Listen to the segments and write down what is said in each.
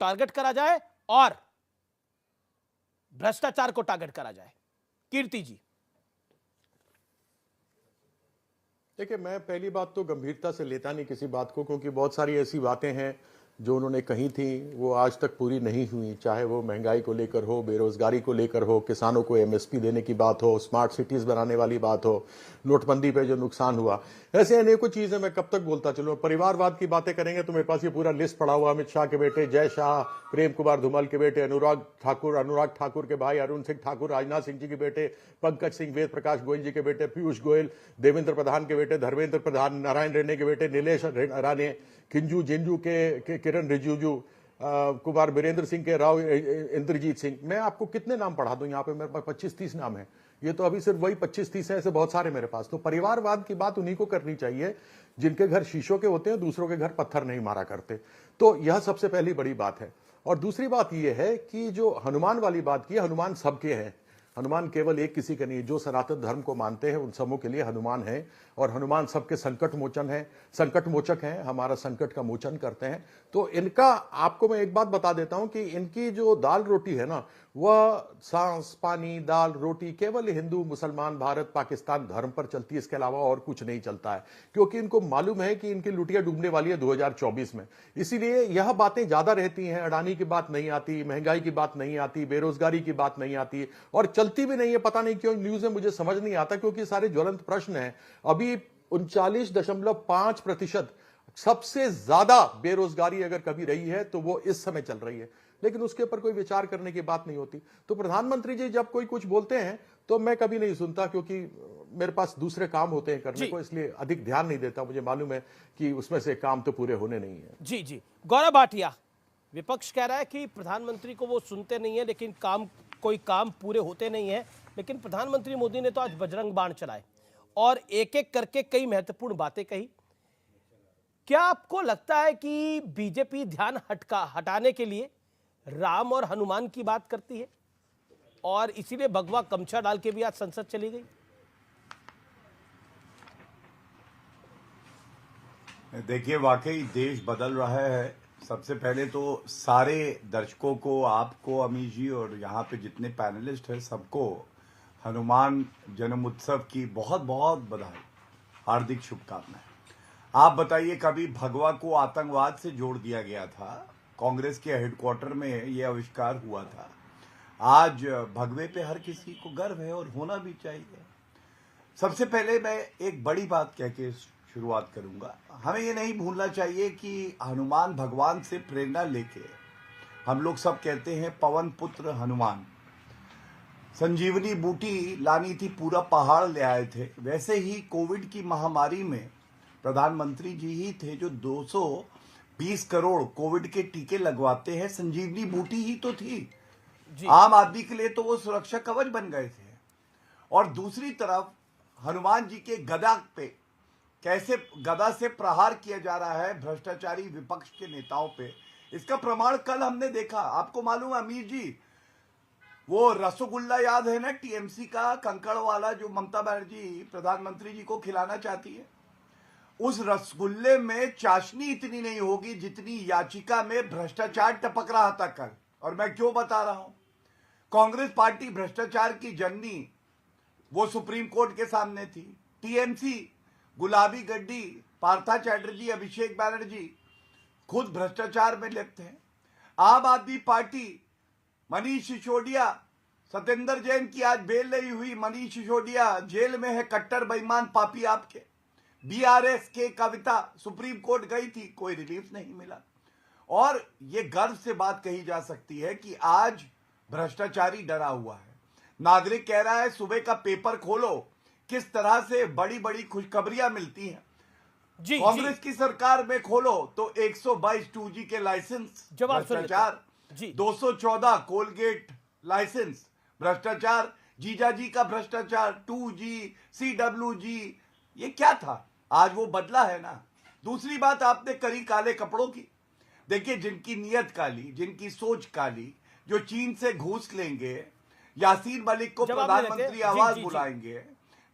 Target करा जाए और भ्रष्टाचार को टारगेट करा जाए। कीर्ति जी। देखिए, मैं पहली बात तो गंभीरता से लेता नहीं किसी बात को, क्योंकि बहुत सारी ऐसी बातें हैं जो उन्होंने कही थी वो आज तक पूरी नहीं हुई, चाहे वो महंगाई को लेकर हो, बेरोजगारी को लेकर हो, किसानों को एमएसपी देने की बात हो, स्मार्ट सिटीज़ बनाने वाली बात हो, नोटबंदी पे जो नुकसान हुआ, ऐसे अनेकों चीज़ें मैं कब तक बोलता चलूँ। परिवारवाद की बातें करेंगे तो मेरे पास ये पूरा लिस्ट पड़ा हुआ, अमित शाह के बेटे जय शाह, प्रेम कुमार धूमल के बेटे अनुराग ठाकुर के भाई अरुण सिंह ठाकुर, राजनाथ सिंह जी के बेटे पंकज सिंह, वेद प्रकाश गोयल जी के बेटे पीयूष गोयल, देवेंद्र प्रधान के बेटे धर्मेंद्र प्रधान, नारायण रेड्डी के बेटे नीलेश राणे, किंजू जिंजू के किरण रिजिजू, कुमार बीरेंद्र सिंह के राव इंद्रजीत सिंह। मैं आपको कितने नाम पढ़ा दूं, यहाँ पे मेरे पास 25-30 नाम है। ये तो अभी सिर्फ वही 25-30 है, ऐसे बहुत सारे मेरे पास। तो परिवारवाद की बात उन्हीं को करनी चाहिए जिनके घर शीशों के होते हैं, दूसरों के घर पत्थर नहीं मारा करते। तो यह सबसे पहली बड़ी बात है। और दूसरी बात यह है कि जो हनुमान वाली बात की, हनुमान सबके हैं, हनुमान केवल एक किसी के नहीं। जो सनातन धर्म को मानते हैं उन सबों के लिए हनुमान है, और हनुमान सबके संकट मोचक हैं, हमारा संकट का मोचन करते हैं। तो इनका आपको मैं एक बात बता देता हूं कि इनकी जो दाल रोटी है ना, वह सांस पानी दाल रोटी केवल हिंदू मुसलमान भारत पाकिस्तान धर्म पर चलती है, इसके अलावा और कुछ नहीं चलता है, क्योंकि इनको मालूम है कि इनकी लुटिया डूबने वाली है 2024 में। इसीलिए यह बातें ज्यादा रहती हैं। अडानी की बात नहीं आती, महंगाई की बात नहीं आती, बेरोजगारी की बात नहीं आती, और चलती भी नहीं है। पता नहीं क्यों न्यूज में, मुझे समझ नहीं आता, क्योंकि सारे ज्वलंत प्रश्न हैं। अभी 39.5% सबसे ज्यादा बेरोजगारी अगर कभी रही है तो वो इस समय चल रही है, लेकिन उसके ऊपर कोई विचार करने की बात नहीं होती। तो प्रधानमंत्री जी जब कोई कुछ बोलते हैं तो मैं कभी नहीं सुनता, क्योंकि मेरे पास दूसरे काम होते हैं करने को, इसलिए अधिक ध्यान नहीं देता। मुझे मालूम है कि उसमें से काम तो पूरे होने नहीं है। जी जी। गौरव भाटिया, विपक्ष कह रहा है कि प्रधानमंत्री को वो सुनते नहीं है, लेकिन कोई काम पूरे होते नहीं है। लेकिन प्रधानमंत्री मोदी ने तो आज बजरंग बाण चलाए और एक एक करके कई महत्वपूर्ण बातें कही। क्या आपको लगता है कि बीजेपी ध्यान हटाने के लिए राम और हनुमान की बात करती है और इसीलिए भगवा गमछा डाल के भी आज संसद चली गई? देखिए, वाकई देश बदल रहा है। सबसे पहले तो सारे दर्शकों को, आपको अमीश जी, और यहाँ पे जितने पैनलिस्ट हैं सबको हनुमान जन्म उत्सव की बहुत बहुत बधाई, हार्दिक शुभकामनाएं। आप बताइए, कभी भगवा को आतंकवाद से जोड़ दिया गया था, कांग्रेस के हेडक्वार्टर में यह आविष्कार हुआ था। आज भगवे पे हर किसी को गर्व है और होना भी चाहिए। सबसे पहले मैं एक बड़ी बात कह के शुरुआत करूंगा। हमें ये नहीं भूलना चाहिए कि हनुमान भगवान से प्रेरणा लेके, हम लोग सब कहते हैं पवन पुत्र हनुमान, संजीवनी बूटी लानी थी, पूरा पहाड़ ले आए थे। वैसे ही कोविड की महामारी में प्रधानमंत्री जी ही थे जो 220 करोड़ कोविड के टीके लगवाते हैं। संजीवनी बूटी ही तो थी आम आदमी के लिए, तो वो सुरक्षा कवच बन गए थे। और दूसरी तरफ हनुमान जी के गदा पे कैसे गदा से प्रहार किया जा रहा है भ्रष्टाचारी विपक्ष के नेताओं पे, इसका प्रमाण कल हमने देखा। आपको मालूम है अमीर जी, वो रसगुल्ला याद है ना, टीएमसी का कंकड़ वाला, जो ममता बनर्जी प्रधानमंत्री जी को खिलाना चाहती है। उस रसगुल्ले में चाशनी इतनी नहीं होगी जितनी याचिका में भ्रष्टाचार टपक रहा था कल। और मैं क्यों बता रहा हूं, कांग्रेस पार्टी भ्रष्टाचार की जननी, वो सुप्रीम कोर्ट के सामने थी। टीएमसी, गुलाबी गड्डी, पार्था चैटर्जी, अभिषेक बैनर्जी खुद भ्रष्टाचार में लिप्त हैं। आम आदमी पार्टी, मनीष सिसोदिया, सत्येंद्र जैन की आज बेल नहीं हुई, मनीष सिसोदिया जेल में है, कट्टर बेईमान पापी आपके। बीआरएस के कविता सुप्रीम कोर्ट गई थी, कोई रिलीफ नहीं मिला। और ये गर्व से बात कही जा सकती है कि आज भ्रष्टाचारी डरा हुआ है। नागरिक कह रहा है सुबह का पेपर खोलो, किस तरह से बड़ी बड़ी खुशखबरियां मिलती हैं। कांग्रेस की सरकार में खोलो तो 122 2G के लाइसेंस भ्रष्टाचार, 214 कोलगेट लाइसेंस भ्रष्टाचार, जीजाजी का भ्रष्टाचार, 2G CWG, ये क्या था? आज वो बदला है ना। दूसरी बात आपने करी काले कपड़ों की। देखिए, जिनकी नीयत काली, जिनकी सोच काली, जो चीन से घूस लेंगे, यासीन मलिक को प्रधानमंत्री आवाज बुलाएंगे,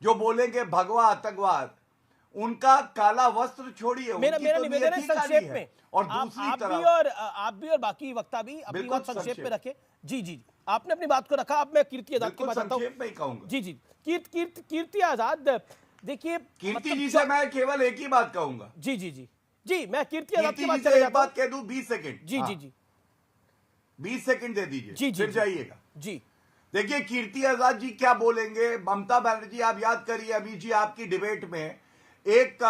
जो बोलेंगे भगवा आतंकवाद, उनका काला वस्त्र छोड़िए, मेरा उनकी मेरा तो निवेदन है नियति काली संक्षेप है। में। और आप दूसरी आप भी तरफ आप भी और बाकी वक्ता भी अपनी बिल्कुल बात संक्षेप में संक्षेप। रखे। जी जी, आपने अपनी बात को रखा। अब मैं कीर्ति आजाद की बिल्कुल बात आता हूँ। संक्षेप में ही कहूंगा। जी जी, कीर्ति आजाद, देखिए कीर्ति मतलब जी से मैं केवल एक ही बात कहूंगा। जी जी जी जी, मैं कीर्ति आजाद कीर्ति की बात जी से चले एक जाता हूँ। बात कह दूं, 20 सेकंड। जी जी जी 20 सेकंड दे दीजिए, जी जी फिर जी जाइएगा। जी देखिए कीर्ति आजाद जी क्या बोलेंगे। ममता बनर्जी, आप याद करिए अभी जी आपकी डिबेट में एक